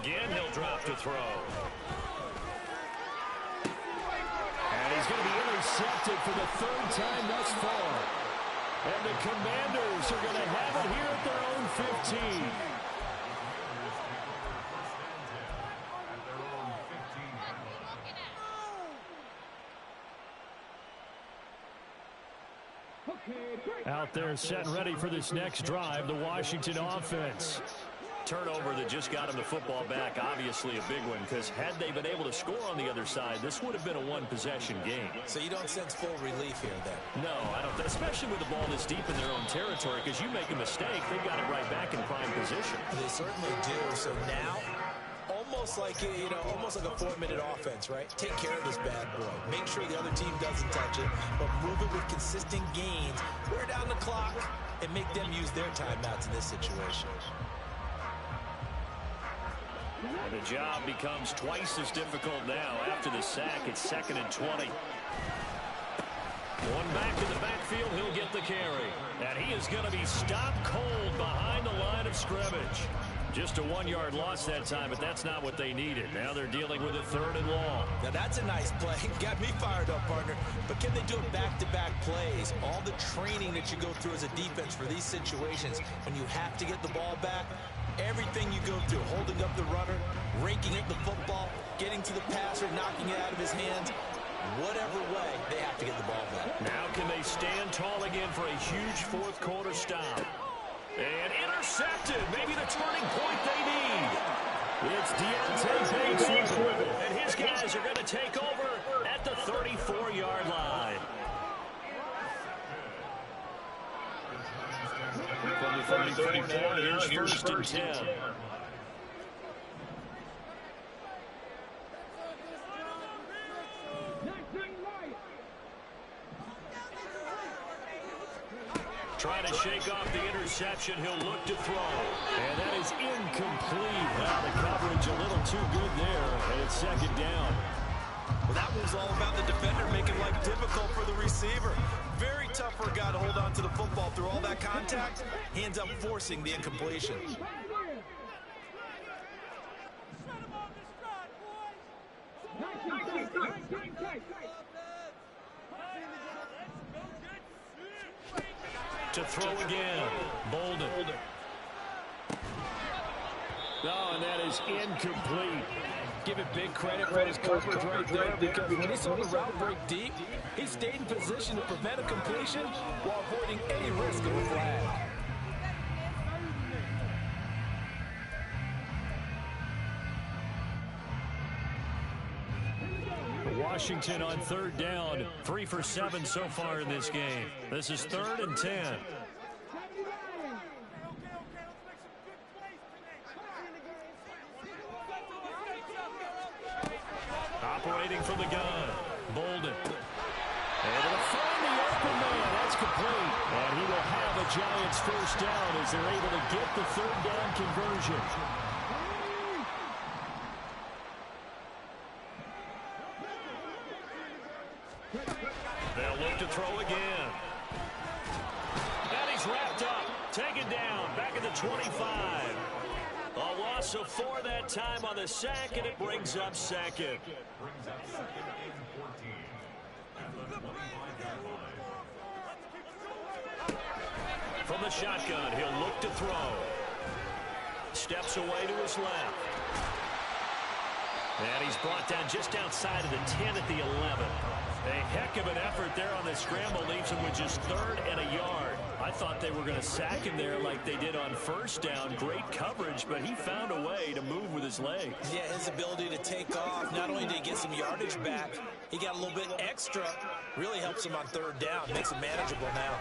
Again, he'll drop to throw. And he's going to be intercepted for the 3rd time thus far. And the Commanders are going to have it here at their own 15. Out there set and ready for this next drive, the Washington offense. Turnover that just got him the football back, obviously a big one, because had they been able to score on the other side, this would have been a one-possession game. So you don't sense full relief here then? No, I don't, especially with the ball this deep in their own territory, because you make a mistake, they've got it right back in prime position. They certainly do. So now, almost like almost like a 4-minute offense, right? Take care of this bad boy. Make sure the other team doesn't touch it, but move it with consistent gains. Wear down the clock and make them use their timeouts in this situation. And the job becomes twice as difficult now. After the sack, it's 2nd and 20. One back in the backfield, he'll get the carry. And he is going to be stopped cold behind the line of scrimmage. Just a 1-yard loss that time, but that's not what they needed. Now they're dealing with a 3rd and long. Now that's a nice play. Got me fired up, partner. But can they do it back-to-back plays? All the training that you go through as a defense for these situations, when you have to get the ball back, everything you go through, holding up the runner, raking at the football, getting to the passer, knocking it out of his hands, whatever way, they have to get the ball back. Now can they stand tall again for a huge 4th quarter stop? And intercepted. Maybe the turning point they need. It's Deontay Bates, and his guys are going to take over at the 34-yard line. From the 34 now, here's 1st and 10. Trying to shake off the interception. He'll look to throw. And that is incomplete. Well, the coverage a little too good there. And it's 2nd down. Well, that was all about the defender making life difficult for the receiver. Very tough for a guy to hold on to the football through all that contact. He ends up forcing the incompletion. To throw again. Bolden. Oh, and that is incomplete. Give it big credit for his coverage right there, because when he saw the route break deep, he stayed in position to prevent a completion while avoiding any risk of a flag. Washington on 3rd down. 3 for 7 so far in this game. This is 3rd and 10. Operating from the gun. Bolden. Able to find the open man. That's complete. And he will have a Giants 1st down as they're able to get the 3rd down conversion. They'll look to throw again. And he's wrapped up. Taken down. Back at the 25. A loss of 4 that time on the sack, and it brings up 2nd. From the shotgun, he'll look to throw. Steps away to his left. And he's brought down just outside of the 10 at the 11. A heck of an effort there on the scramble. Leaves him with just 3rd and a yard. I thought they were going to sack him there like they did on 1st down. Great coverage, but he found a way to move with his legs. Yeah, his ability to take off, not only did he get some yardage back, he got a little bit extra. Really helps him on 3rd down. Makes it manageable now.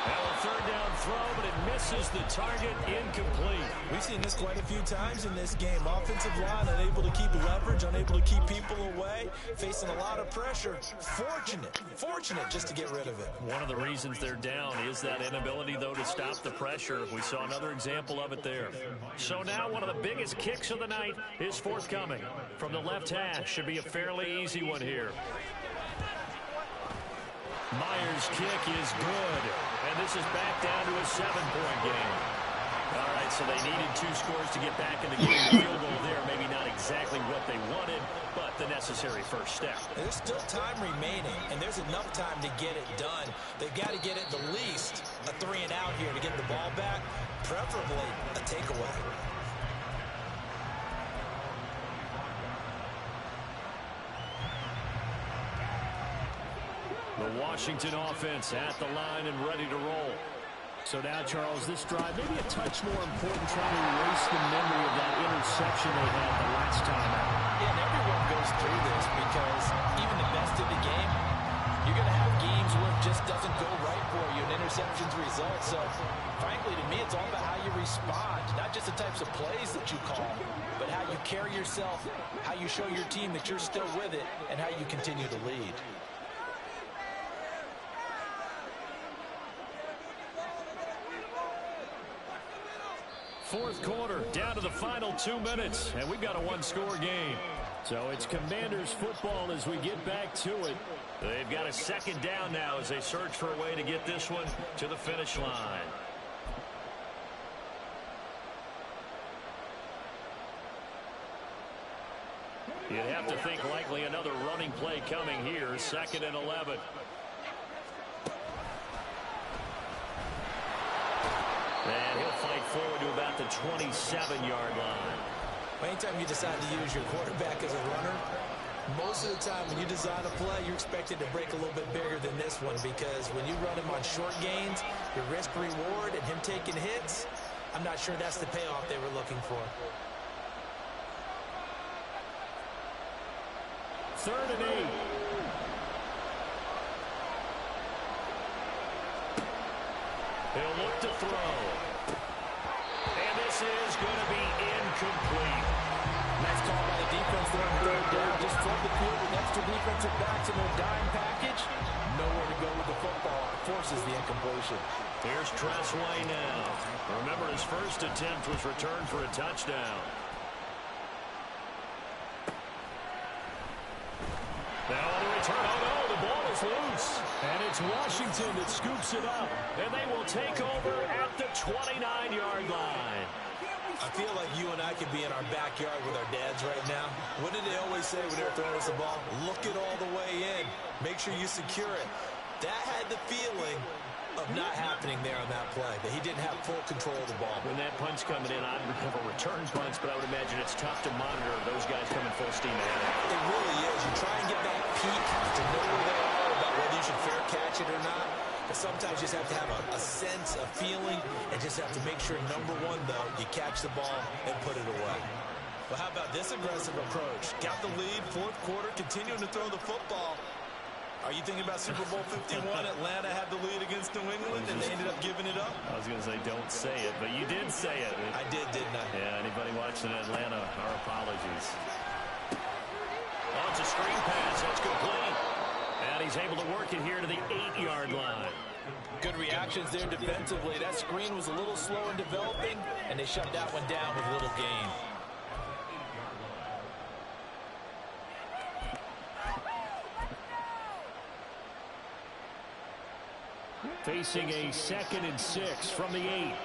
Well, a 3rd down throw, but it misses the target. Incomplete. We've seen this quite a few times in this game. Offensive line unable to keep leverage, unable to keep people away, facing a lot of pressure. Fortunate just to get rid of it. One of the reasons they're down is that inability, though, to stop the pressure. We saw another example of it there. So now one of the biggest kicks of the night is forthcoming. From the left hash, should be a fairly easy one here. Myers' kick is good, and this is back down to a 7-point game. All right, so they needed 2 scores to get back in the game. The field goal there, maybe not exactly what they wanted, but the necessary first step. There's still time remaining, and there's enough time to get it done. They've got to get at the least a 3 and out here to get the ball back, preferably a takeaway. The Washington offense at the line and ready to roll. So now, Charles, this drive maybe a touch more important, trying to erase the memory of that interception they had the last time out. Yeah, and everyone goes through this because even the best of the game, you're going to have games where it just doesn't go right for you, and interceptions result. So, frankly, to me, it's all about how you respond, not just the types of plays that you call, but how you carry yourself, how you show your team that you're still with it, and how you continue to lead. Fourth quarter, down to the final 2 minutes, and we've got a one-score game. So it's Commanders football as we get back to it. They've got a second down now as they search for a way to get this one to the finish line. You'd have to think likely another running play coming here, 2nd and 11. And he'll fight forward to about the 27-yard line. Anytime you decide to use your quarterback as a runner, most of the time when you design a play, you're expected to break a little bit bigger than this one, because when you run him on short gains, your risk-reward and him taking hits, I'm not sure that's the payoff they were looking for. 3rd and 8. He'll look to throw. And this is going to be incomplete. Nice call by the defense there on 3rd down. Just flood the field with extra defensive backs in their dime package. Nowhere to go with the football. Forces the incompletion. Here's Tressway now. Remember, his first attempt was returned for a touchdown. Now on the return, oh no, the ball is loose. And it's Washington that scoops it up. And they will take over at the 29-yard line. I feel like you and I could be in our backyard with our dads right now. What did they always say when they were throwing us the ball? Look it all the way in. Make sure you secure it. That had the feeling of not happening there on that play, that he didn't have full control of the ball. When that punch coming in, I don't have a return punch, but I would imagine it's tough to monitor those guys coming full steam ahead. It really is. You try and get that peek to know where they are, about whether you should fair catch it or not. But sometimes you just have to have a sense, a feeling, and just have to make sure, number one, though, you catch the ball and put it away. Well, how about this aggressive approach? Got the lead, 4th quarter, continuing to throw the football. Are you thinking about Super Bowl 51? Atlanta had the lead against New England, and they ended up giving it up? I was going to say, don't say it, but you did say it. I did, didn't I? Yeah, anybody watching Atlanta, our apologies. Oh, it's a screen pass. That's complete. And he's able to work it here to the 8-yard line. Good reactions there defensively. That screen was a little slow in developing, and they shut that one down with little gain. Facing a 2nd and 6 from the 8.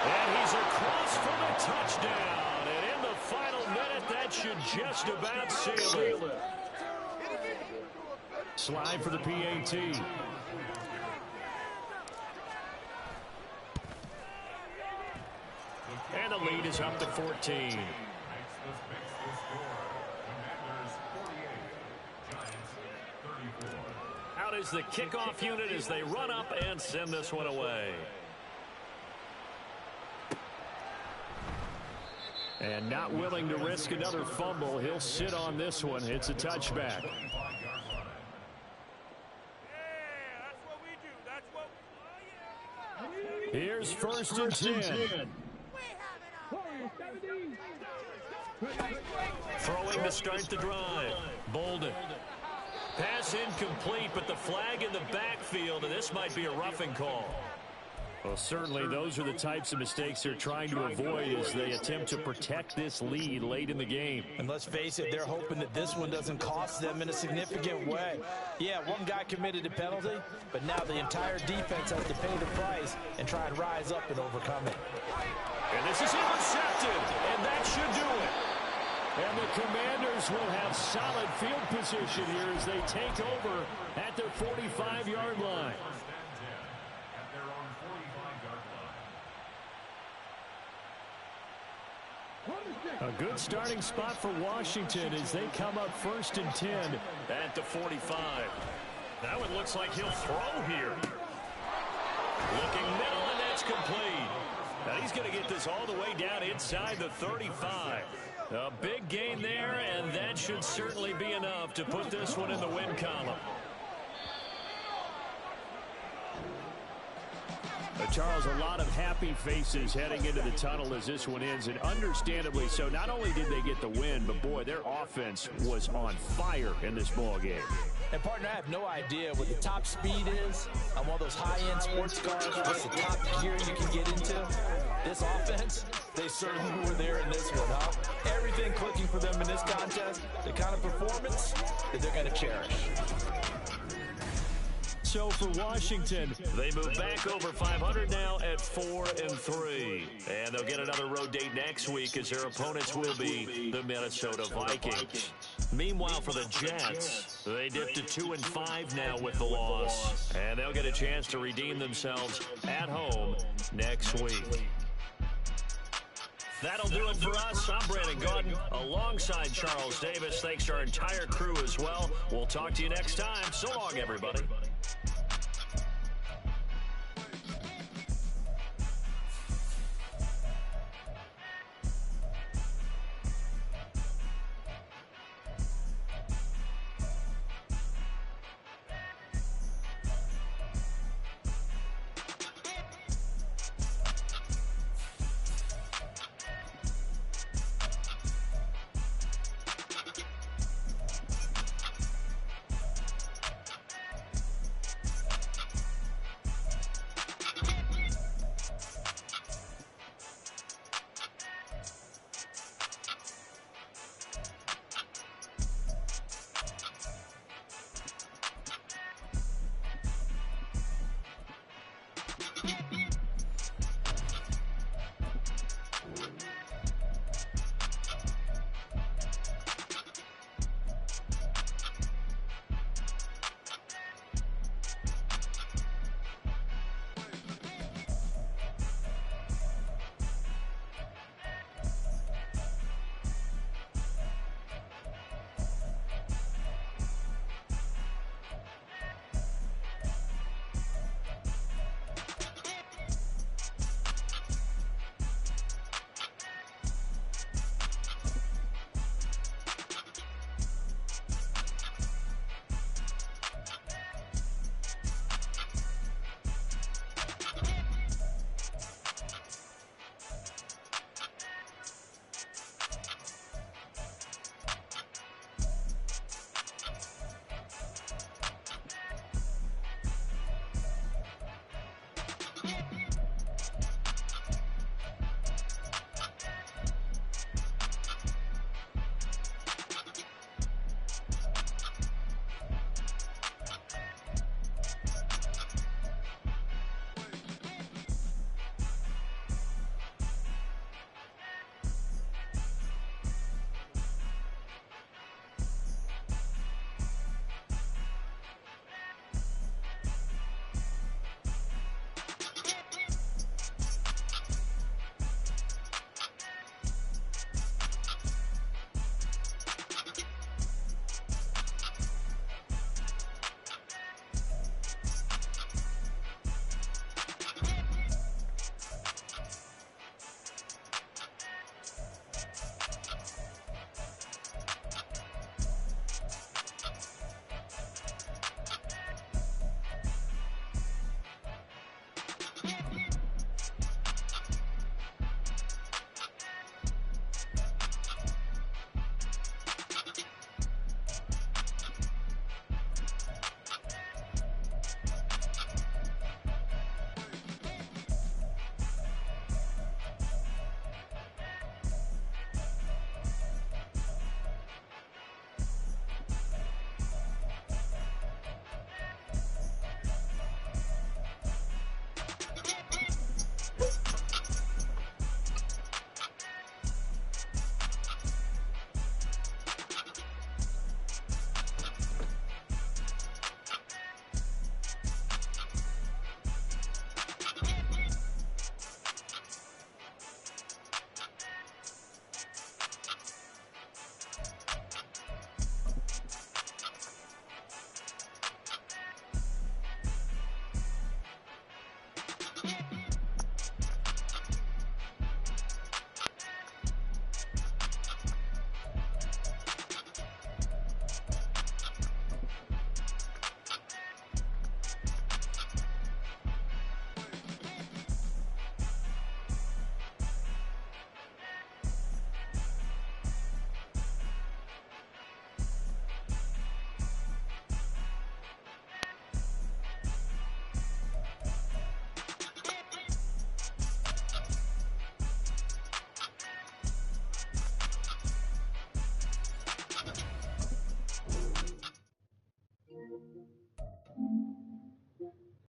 And he's across for the touchdown. And in the final minute, that should just about seal it. Slide for the PAT. And the lead is up to 14. Out is the kickoff unit as they run up and send this one away. And not willing to risk another fumble. He'll sit on this one. It's a touchback. Here's 1st and 10. Throwing to start the drive. Bolden. Pass incomplete, but the flag in the backfield, and this might be a roughing call. Well, certainly those are the types of mistakes they're trying to avoid as they attempt to protect this lead late in the game. And let's face it, they're hoping that this one doesn't cost them in a significant way. Yeah, one guy committed a penalty, but now the entire defense has to pay the price and try and rise up and overcome it. And this is intercepted, and that should do it. And the Commanders will have solid field position here as they take over at their 45-yard line. A Good starting spot for Washington as they come up 1st and 10 at the 45. Now it looks like he'll throw here. Looking middle, and that's complete. Now he's going to get this all the way down inside the 35. A big gain there, and that should certainly be enough to put this one in the win column. Charles, a lot of happy faces heading into the tunnel as this one ends, and understandably so. Not only did they get the win, but boy, their offense was on fire in this ball game. And partner, I have no idea what the top speed is on one of those high-end sports cars. What's the top gear you can get into? This offense, they certainly were there in this one, huh? Everything clicking for them in this contest, the kind of performance that they're going to cherish. So for Washington, they move back over 500 now at 4-3. And they'll get another road date next week as their opponents will be the Minnesota Vikings. Meanwhile, for the Jets, they dip to 2-5 now with the loss. And they'll get a chance to redeem themselves at home next week. That'll do it for us. I'm Brandon Gaudin alongside Charles Davis. Thanks to our entire crew as well. We'll talk to you next time. So long, everybody.